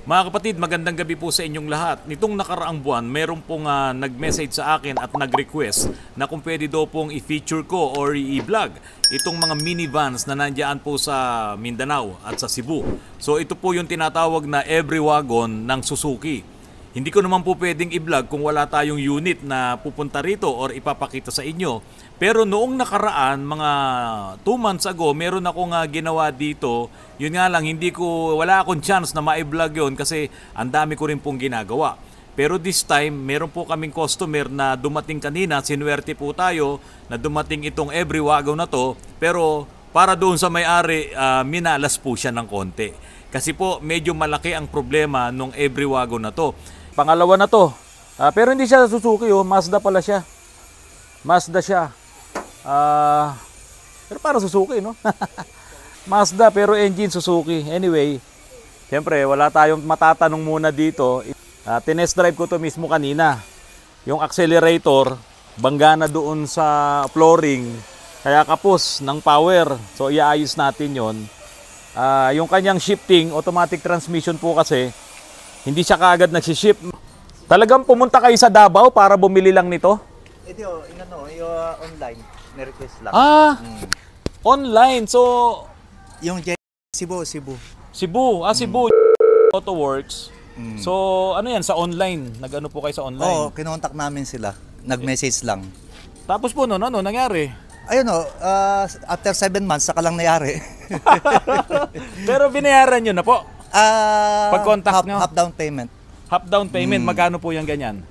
Mga kapatid, magandang gabi po sa inyong lahat. Nitong nakaraang buwan, meron pong nag-message sa akin at nag-request na kung pwede daw pong i-feature ko or i-vlog itong mga minivans na nandiyan po sa Mindanao at sa Cebu. So ito po yung tinatawag na every wagon ng Suzuki. Hindi ko naman po pwedeng i-vlog kung wala tayong unit na pupunta rito or ipapakita sa inyo. Pero noong nakaraan, mga 2 months ago, meron akong ginawa dito. Yun nga lang, wala akong chance na ma-vlog yun kasi ang dami ko rin pong ginagawa. Pero this time, meron po kaming customer na dumating kanina, sinuwerte po tayo na dumating itong every wagon na to. Pero para doon sa may-ari, minalas po siya ng konti. Kasi po, medyo malaki ang problema nung every wagon na to. Pangalawa na to. Pero hindi siya Suzuki, Mazda pala siya. Mazda siya. Pero parang Suzuki, no? Mazda pero engine Suzuki. Anyway, siyempre wala tayong matatanong muna dito. Tinest drive ko to mismo kanina. Yung accelerator, bangga na doon sa flooring. Kaya kapos ng power. So iaayos natin yon. Yung kanyang shifting, automatic transmission po kasi, hindi siya kaagad nagsiship. Talagang pumunta kayo sa Davao para bumili lang nito? Ito, yung online. Request lang. Online. So, yung Cebu. Cebu. Cebu. AutoWorks. So, ano yan? Sa online? Nag-ano po kayo sa online? Oo, kinontak namin sila. Nag-message lang. Tapos po, ano nangyari? Ayun after 7 months, saka lang nangyari. Pero binayaran nyo na po? Pag-contact nyo? Half down payment. Half down payment, magkano po yung ganyan?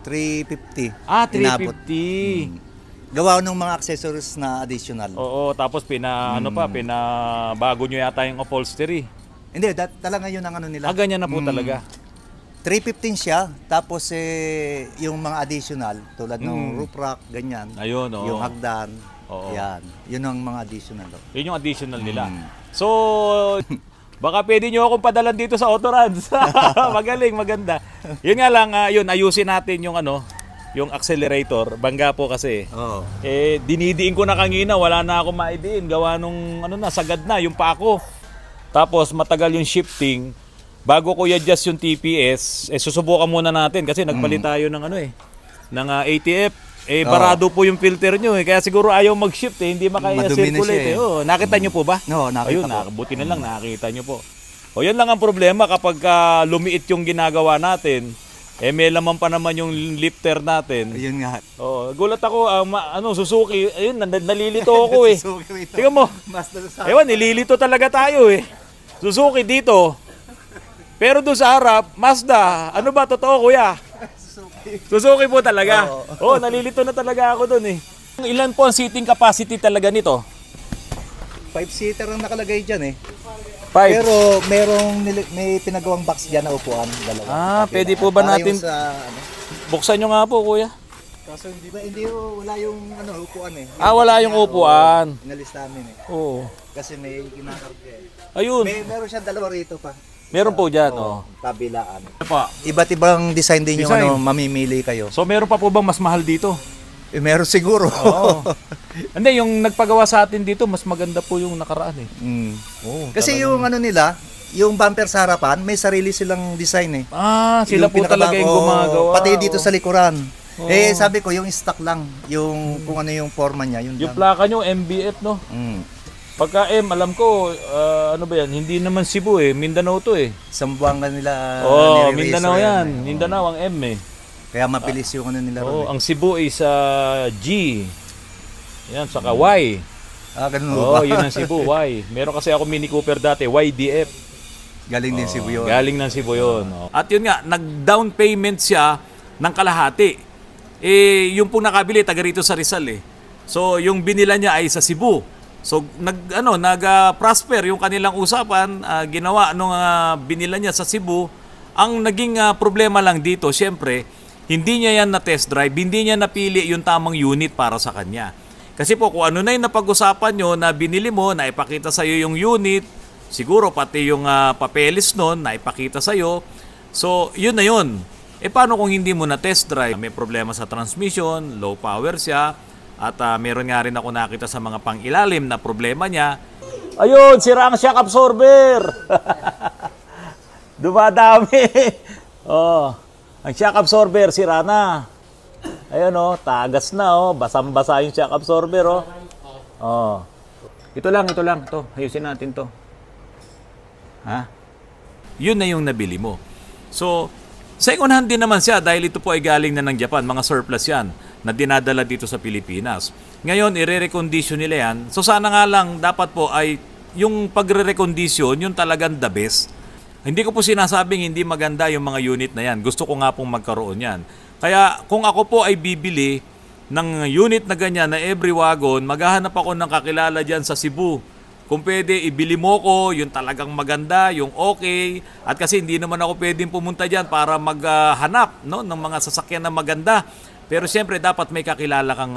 350. 350. Gawa ng mga accessories na additional. Oo, tapos bago nyo yata yung upholstery. Hindi, talaga yun ang ano nila. Ganyan na po talaga. 315 siya, tapos yung mga additional, tulad ng roof rack, ganyan. Ayun, yung hagdan, oo. Yan. Yun ang mga additional. Yun yung additional nila. So, baka pwede nyo akong padalan dito sa Autorans. Magaling, maganda. Yun nga lang, ayusin natin yung accelerator. Bangga po kasi. Oo. Dinidiin ko na kanina, wala na akong maidiin. Gawa nung sagad na, yung pako. Tapos matagal yung shifting. Bago ko i-adjust yung TPS, susubukan muna natin kasi nagpalit tayo ng ng ATF. Barado po yung filter nyo kaya siguro ayaw mag-shift hindi makaya-circulate. Nakita nyo po ba? No, nakita ko. Buti na lang nakita nyo po. Yan lang ang problema kapag lumiit yung ginagawa natin. May laman pa naman yung lifter natin. Ayun nga. Gulat ako, Suzuki, ayun, nalilito ako Tingnan mo. Nililito talaga tayo Suzuki dito. Pero doon sa harap, Mazda. Ano ba totoo, kuya? Suzuki po talaga. Nalilito na talaga ako doon Ilan po ang seating capacity talaga nito? 5-seater ang nakalagay dyan 5. Pero may pinagawang box dyan na upuan. Dalawa. Pwede po ba natin? Buksan nyo nga po, kuya. Kaso wala yung upuan Wala yung upuan. Inalis namin Oo. Kasi may kinakarga Ayun. Meron siya dalawa rito pa. Meron po dyan, Kabilaan. Iba't ibang design din yung mamimili kayo. So meron pa po bang mas mahal dito? Meron siguro. Hindi, yung nagpagawa sa atin dito, mas maganda po yung nakaraan Kasi yung nila, yung bumper sa harapan, may sarili silang design sila po talaga yung gumagawa. Pati dito sa likuran. Sabi ko, yung stock lang, yung kung ano yung forma niya. Yung plaka nyo, MBF, no? Pagka alam ko, ano ba yan? Hindi naman Cebu Mindanao to Sambuanga nila. Mindanao yan. Mindanao ang M Kaya mabilis yung nila ron. Ang Cebu is G. Yan, saka Y. Ganun ba? Yun ang Cebu, Y. Meron kasi ako Mini Cooper dati, YDF. Galing din Cebu yun. Galing ng Cebu yun. At yun nga, nag-down payment siya ng kalahati. Yung pong nakabili, taga rito sa Rizal So, yung binila niya ay sa Cebu. So nag-prosper yung kanilang usapan, ginawa nung binila niya sa Cebu. Ang naging problema lang dito, syempre, hindi niya yan na test drive, hindi niya napili yung tamang unit para sa kanya. Kasi po kung ano na yung napag-usapan nyo na binili mo, na ipakita sa iyo yung unit, siguro pati yung papeles nun na ipakita sa iyo. So yun na yun. Paano kung hindi mo na test drive? May problema sa transmission, low power siya. At meron nga rin ako nakita sa mga pang-ilalim na problema niya. Ayun, sira ang shock absorber. Dumadami. Oh, ang shock absorber sira na. Ayun oh, tagas na oh, basang-basa yung shock absorber oh. Oh. Ito lang. Ito, ayusin natin to. Ha? Yun na yung nabili mo. So, second hand din naman siya dahil ito po ay galing na ng Japan. Mga surplus yan na dinadala dito sa Pilipinas. Ngayon, i-re-recondition nila yan. So, sana nga lang dapat po ay yung pagre-recondition, yung talagang the best. Hindi ko po sinasabing hindi maganda yung mga unit na yan. Gusto ko nga pong magkaroon yan. Kaya kung ako po ay bibili ng unit na ganyan na every wagon, maghahanap ako ng kakilala dyan sa Cebu. Kung pwede, ibili mo ko yung talagang maganda, yung okay. At kasi hindi naman ako pwedeng pumunta dyan para maghanap no, ng mga sasakyan na maganda. Pero siyempre dapat may kakilala kang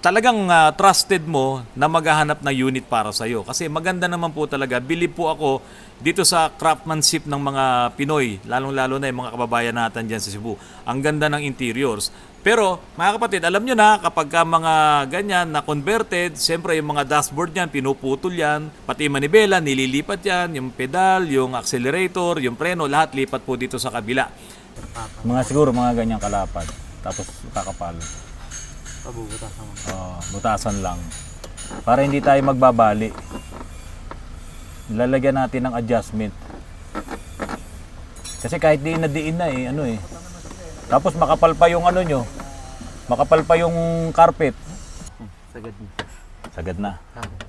talagang trusted mo na maghahanap ng unit para sa'yo. Kasi maganda naman po talaga. Believe po ako dito sa craftsmanship ng mga Pinoy, lalong-lalo na yung mga kababayan natin dyan sa Cebu. Ang ganda ng interiors. Pero, mga kapatid, alam nyo na, kapag mga ganyan na converted, siyempre yung mga dashboard yan, pinuputol yan, pati manibela, nililipat yan, yung pedal, yung accelerator, yung preno, lahat lipat po dito sa kabila. Siguro mga ganyang kalapad. Tapos kakapal. Pabubutasan mo. Butasan lang. Para hindi tayo magbabali. Lalagyan natin ng adjustment. Kasi kahit diin na Tapos makapal pa yung nyo. Makapal pa yung carpet. Sagad na.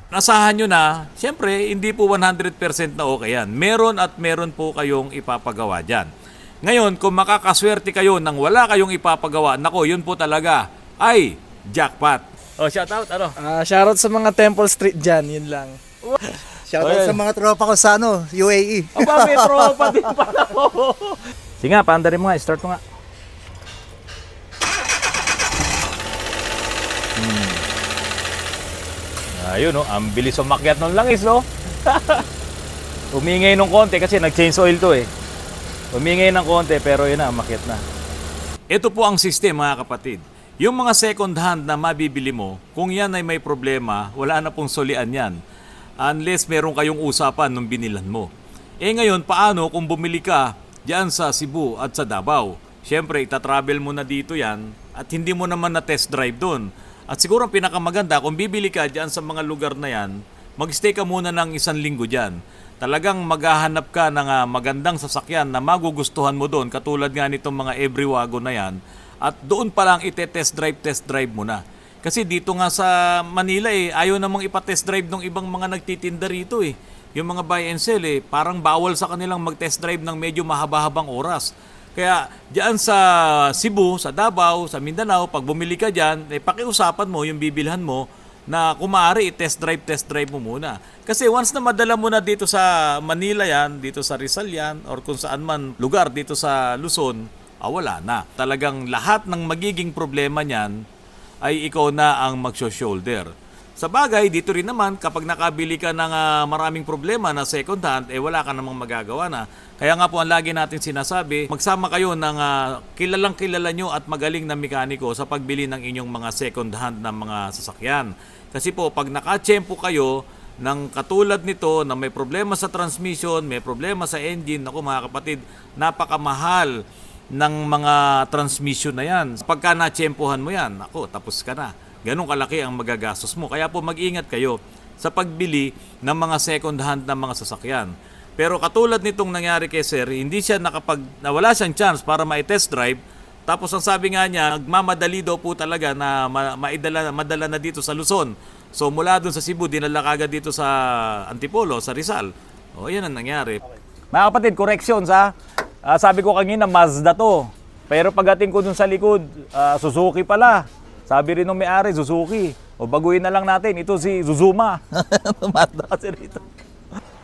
Nasahan nyo na, siyempre, hindi po 100% na okay yan. Meron at meron po kayong ipapagawa dyan. Ngayon, kung makakaswerte kayo nang wala kayong ipapagawa, nako, yun po talaga ay jackpot. Shoutout, Shoutout sa mga Temple Street dyan, yun lang. Shoutout sa mga tropa ko sa UAE. Aba, may tropa din pala ko. Sige nga, paandarin mo nga, start mo nga. Ayun, ang bilis umakyat ng langis, no? Umingay nung konti kasi nag-change oil to eh. Umingay ng konti pero yun na, umakyat na. Ito po ang system, mga kapatid. Yung mga second hand na mabibili mo, kung yan ay may problema, wala na pong solian yan. Unless meron kayong usapan nung binilan mo. Ngayon, paano kung bumili ka dyan sa Cebu at sa Davao? Siyempre, itatravel mo na dito yan at hindi mo naman na test drive doon. At siguro ang pinakamaganda, kung bibili ka dyan sa mga lugar na yan, magstay ka muna ng 1 linggo dyan. Talagang maghahanap ka ng magandang sasakyan na magugustuhan mo doon, katulad nga nitong mga every wagon na yan. At doon pa lang test drive mo na. Kasi dito nga sa Manila ayaw namang ipa-test drive ng ibang mga nagtitinda rito eh. Yung mga buy and sell parang bawal sa kanilang mag-test drive ng medyo mahaba-habang oras. Kaya diyan sa Cebu, sa Davao, sa Mindanao, pag bumili ka diyan, pakiusapan mo yung bibilhan mo na kung maaari test drive mo muna. Kasi once na madala mo na dito sa Manila yan, dito sa Rizal yan, or kung saan man lugar dito sa Luzon, wala na. Talagang lahat ng magiging problema niyan ay ikaw na ang magsho-shoulder. Sa bagay, dito rin naman, kapag nakabili ka ng maraming problema na second hand, wala ka namang magagawa na. Kaya nga po ang lagi natin sinasabi, magsama kayo ng kilalang kilala nyo at magaling na mekaniko sa pagbili ng inyong mga second hand na mga sasakyan. Kasi po, pag nakatsyempo kayo ng katulad nito na may problema sa transmission, may problema sa engine, ako mga kapatid, napakamahal ng mga transmission na yan. Pagka natsyempohan mo yan, ako, tapos ka na. Ganun kalaki ang magagastos mo. Kaya po mag-ingat kayo sa pagbili ng mga second hand na mga sasakyan. Pero katulad nitong nangyari kay Sir, hindi siya nawala siyang chance para ma-test drive. Tapos ang sabi nga niya, nagmamadali daw po talaga na madala na dito sa Luzon. So mula doon sa Cebu, dinala kagad dito sa Antipolo, sa Rizal. Yan ang nangyari. Mga kapatid, corrections ha. Sabi ko kanina, Mazda to. Pero pagdating ko dun sa likod, Suzuki pala. Sabi rin ng may-ari, Suzuki. Baguhin na lang natin. Ito si Zuzuma. Mazda kasi rito.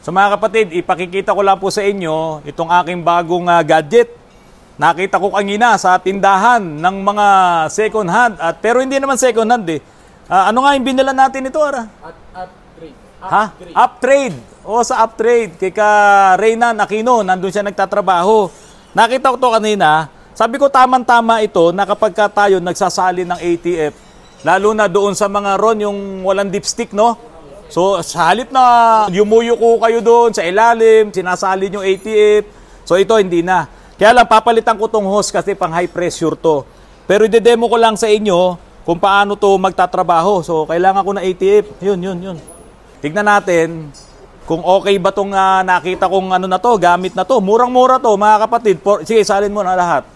So mga kapatid, ipakikita ko lang po sa inyo itong aking bagong gadget. Nakita ko kanina sa tindahan ng mga second hand. Pero hindi naman second hand ano nga yung binila natin ito? Uptrade. Uptrade. Sa Uptrade. Kay ka Reynan Aquino, nandun siya nagtatrabaho. Nakita ko to kanina. Sabi ko tamang-tama ito na kapag tayo nagsasali ng ATF, lalo na doon sa mga ron yung walang dipstick, no? So sa halip na yumuyuko kayo doon sa ilalim, sinasali yung ATF, so ito hindi na. Kaya lang papalitan ko tong hose kasi pang high pressure to. Pero ide-demo ko lang sa inyo kung paano to magtatrabaho. So kailangan ko na ATF. Yun. Tignan natin kung okay ba tong nakita kong ano na to, gamit na to. Murang-mura to mga kapatid. Sige, salin mo na lahat.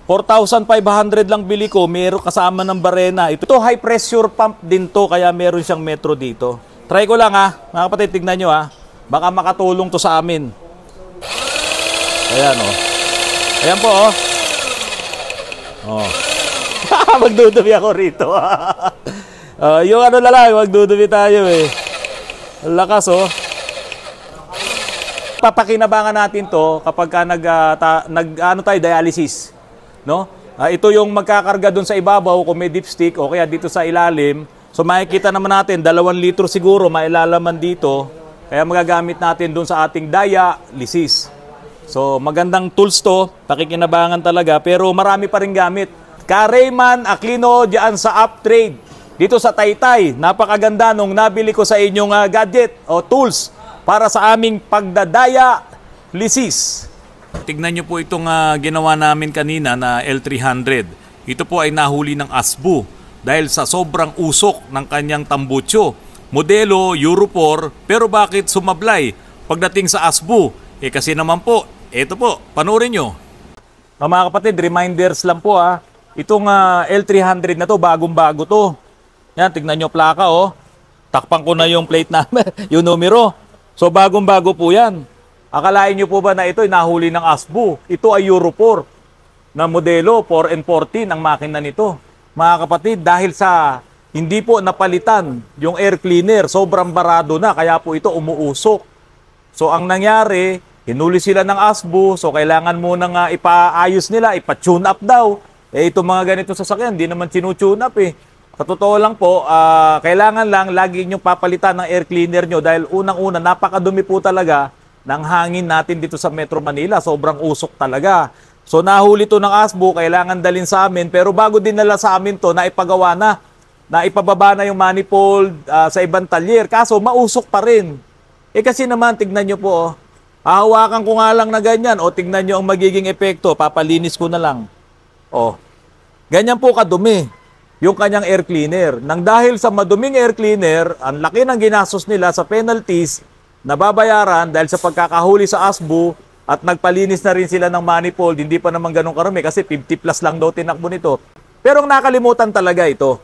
4,500 lang bili ko, meron kasama ng barena. Ito high pressure pump din to, kaya meron siyang metro dito. Try ko lang mga kapatid, tignan nyo baka makatulong to sa amin. Ayan Ayan po Magdudumi ako rito. Yung ano na lang, magdudumi tayo Lakas Papakinabangan natin to kapag ka tayo dialysis. No? Ito yung magkakarga doon sa ibabaw kung may dipstick o kaya dito sa ilalim. So makikita naman natin 2 litro siguro mailalaman dito. Kaya magagamit natin doon sa ating dialysis. So magandang tools to, pakikinabangan talaga pero marami pa rin gamit. Ka-Rayman Aquino diyan sa Uptrade. Dito sa Taytay, napakaganda nung nabili ko sa inyong gadget o tools para sa aming pagdadialysis. Tignan nyo po itong ginawa namin kanina na L300. Ito po ay nahuli ng ASBU dahil sa sobrang usok ng kanyang tambucho. Modelo Euro 4, pero bakit sumablay pagdating sa ASBU? Kasi naman po, ito po, panoorin nyo. Mga kapatid, reminders lang po Itong L300 na to, bagong-bago to. Yan, tignan nyo plaka Takpan ko na yung plate namin, yung numero. So bagong-bago po yan. Akalain nyo po ba na ito ay nahuli ng ASBU? Ito ay Euro 4 na modelo, 4N14 ang makina nito. Mga kapatid, dahil sa hindi po napalitan yung air cleaner, sobrang barado na, kaya po ito umuusok. So ang nangyari, hinuli sila ng ASBU, so kailangan munang ipaayos nila, ipa-tune up daw. Itong mga ganito sasakyan, hindi naman tinu-tune up Sa totoo lang po, kailangan lang lagi nyo papalitan ng air cleaner nyo dahil unang-una, napakadumi po talaga ng hangin natin dito sa Metro Manila. Sobrang usok talaga. So nahuli to ng ASBU, kailangan dalhin sa amin. Pero bago dinala sa amin to, naipagawa na. Naipababa na yung manifold sa ibang talyer. Kaso mausok pa rin. Kasi naman, tignan nyo po. Hahawakan ko nga lang na ganyan. O tignan nyo ang magiging epekto. Papalinis ko na lang. Ganyan po kadumi yung kanyang air cleaner. Nang dahil sa maduming air cleaner, ang laki ng ginastos nila sa penalties na babayaran dahil sa pagkakahuli sa ASBU at nagpalinis na rin sila ng manifold. Hindi pa naman ganun karami kasi 50 plus lang daw tinakbo nito. Pero ang nakalimutan talaga ito.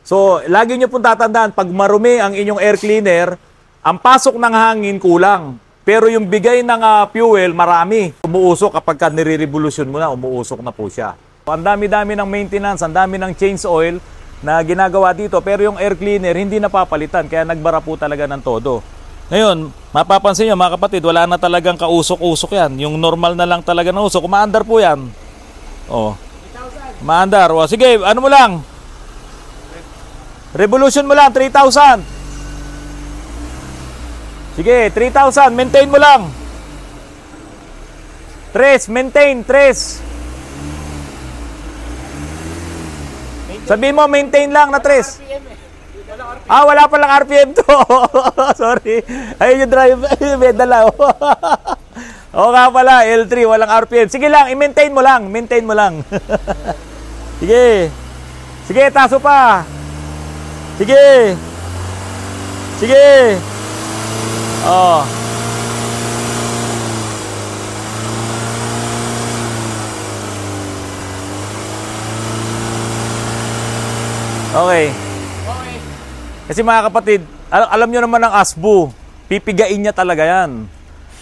So, lagi nyo pong tatandaan, pag marumi ang inyong air cleaner, ang pasok ng hangin kulang. Pero yung bigay ng fuel, marami. Umuusok kapag nire-revolution mo na, umuusok na po siya. Ang dami-dami ng maintenance, ang dami ng change oil na ginagawa dito. Pero yung air cleaner, hindi napapalitan. Kaya nagbara po talaga ng todo. Ngayon, mapapansin nyo mga kapatid, wala na talagang kausok-usok yan. Yung normal na lang talaga na usok. Umaandar po yan. Maandar. Sige, ano mo lang? Revolution mo lang, 3,000. Sige, 3,000. Maintain mo lang. 3, maintain, 3. Sabi mo, maintain lang na 3. Wala palang RPM to. Sorry. Ayun yung drive. May dala. Nga pala, L3, walang RPM. Sige lang, i-maintain mo lang. Maintain mo lang. Sige. Sige, taso pa. Sige. Sige. Okay. Kasi mga kapatid, alam nyo naman ang ASBU, pipigain niya talaga yan.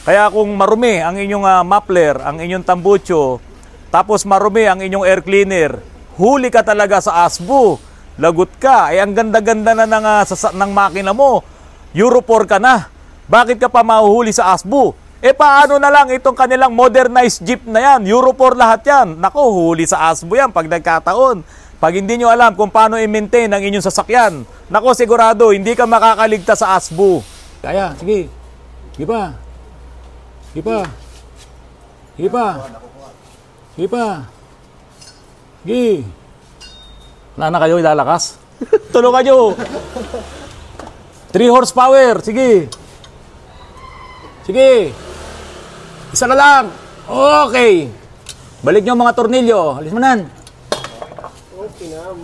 Kaya kung marumi ang inyong muffler, ang inyong tambucho, tapos marumi ang inyong air cleaner, huli ka talaga sa ASBU. Lagot ka. Ang ganda-ganda na ng makina mo. Euro 4 ka na. Bakit ka pa mahuhuli sa ASBU? Paano na lang itong kanilang modernized jeep na yan? Euro 4 lahat yan. Nako, huli sa ASBU yan pag nagkataon. Pag hindi nyo alam kung paano i-maintain ang inyong sasakyan, nako, sigurado, hindi ka makakaligtas sa ASBU. Kaya, sige. Sige pa. Sige pa. Sige pa. Sige pa. Sige. Wala na kayo ilalakas? Tulungan nyo. 3 horsepower. Sige. Sige. Isa na lang. Okay. Balik nyo mga tornilyo. Alis mo nan. Okay na.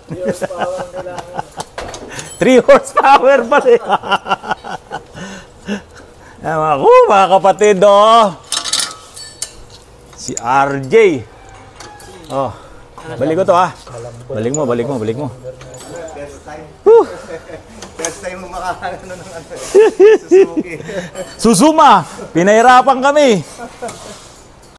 3 horsepower ang kailangan. 3 horsepower pa rin. Ako, mga kapatid, oh. Si RJ. Oh. Balik ko to, ha. Balik mo. Best time. Best time mo makakaano ng Suzuki. Susuma, pinahirapan kami.